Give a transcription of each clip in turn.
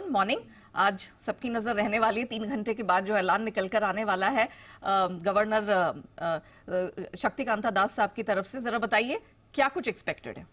Morning. आज सबकी नजर रहने वाली है 3 घंटे के बाद जो ऐलान निकल कर आने वाला है गवर्नर शक्तिकांता दास साहब की तरफ से। जरा बताइए क्या कुछ एक्सपेक्टेड है।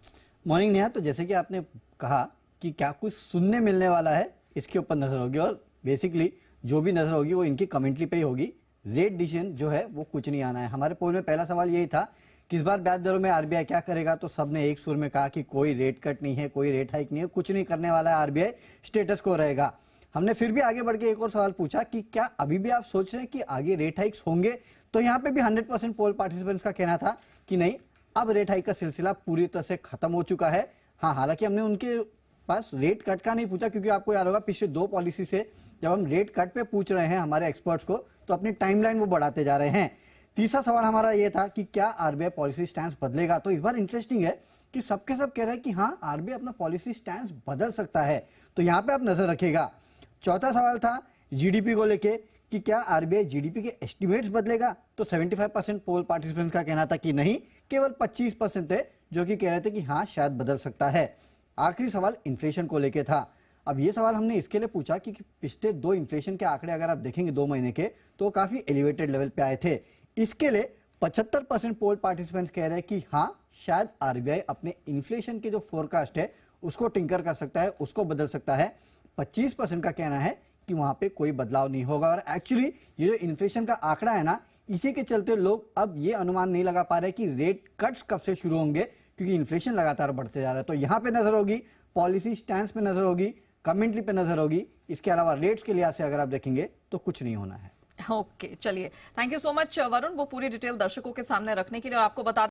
मॉर्निंग नेहा, तो जैसे कि आपने कहा कि क्या कुछ सुनने मिलने वाला है, इसके ऊपर नजर होगी और बेसिकली जो भी नजर होगी वो इनकी कमेंट्री पे ही होगी। रेट डिसीजन जो है वो कुछ नहीं आना है। हमारे पोल में पहला सवाल यही था कि इस बार ब्याज दरों में आरबीआई क्या करेगा, तो सबने एक सुर में कहा कि कोई रेट कट नहीं है, कोई रेट हाइक नहीं है, कुछ नहीं करने वाला है, आरबीआई स्टेटस को रहेगा। हमने फिर भी आगे बढ़ के एक और सवाल पूछा कि क्या अभी भी आप सोच रहे हैं कि आगे रेट हाइक्स होंगे, तो यहाँ पे भी 100% पोल पार्टिसिपेंट्स का कहना था कि नहीं, अब रेट हाइक का सिलसिला पूरी तरह से खत्म हो चुका है। हाँ, हालांकि हमने उनके पास रेट कट का नहीं पूछा, क्योंकि आपको याद होगा पिछले 2 पॉलिसी से जब हम रेट कट पे पूछ रहे हैं हमारे एक्सपर्ट्स को, तो अपनी टाइमलाइन वो बढ़ाते जा रहे हैं। तीसरा सवाल हमारा ये था कि क्या आरबीआई पॉलिसी स्टैंस बदलेगा, तो इस बार इंटरेस्टिंग है कि सबके सब कह रहे हैं कि हाँ, आरबीआई अपना पॉलिसी स्टैंस बदल सकता है, तो यहाँ पे आप नजर रखिएगा। चौथा सवाल था जीडीपी को लेके कि क्या आरबीआई जीडीपी के एस्टिमेट्स बदलेगा, तो 75% पोल पार्टिसिपेंट्स का कहना था कि नहीं, केवल 25% थे जो कि कह रहे थे कि हाँ शायद बदल सकता है। आखिरी सवाल इन्फ्लेशन को लेके था। अब ये सवाल हमने इसके लिए पूछा कि पिछले 2 इन्फ्लेशन के आंकड़े अगर आप देखेंगे 2 महीने के, तो काफी एलिवेटेड लेवल पे आए थे। इसके लिए 75% पोल पार्टिसिपेंट्स कह रहे हैं कि हाँ, शायद आरबीआई अपने इन्फ्लेशन के जो फोरकास्ट है उसको टिंकर कर सकता है, उसको बदल सकता है। 25% का कहना है कि वहां पे कोई बदलाव नहीं होगा। और एक्चुअली ये जो इन्फ्लेशन का आंकड़ा है ना, इसी के चलते लोग अब ये अनुमान नहीं लगा पा रहे कि रेट कट्स कब से शुरू होंगे, क्योंकि इन्फ्लेशन लगातार बढ़ते जा रहा है। तो यहाँ पे नजर होगी, पॉलिसी स्टैंस पे नजर होगी, कमेंट्री पे नजर होगी। इसके अलावा रेट्स के लिहाज से अगर आप देखेंगे तो कुछ नहीं होना है। ओके, चलिए, thank you so much Varun, वो पूरी डिटेल दर्शकों के सामने रखने के लिए। और आपको बता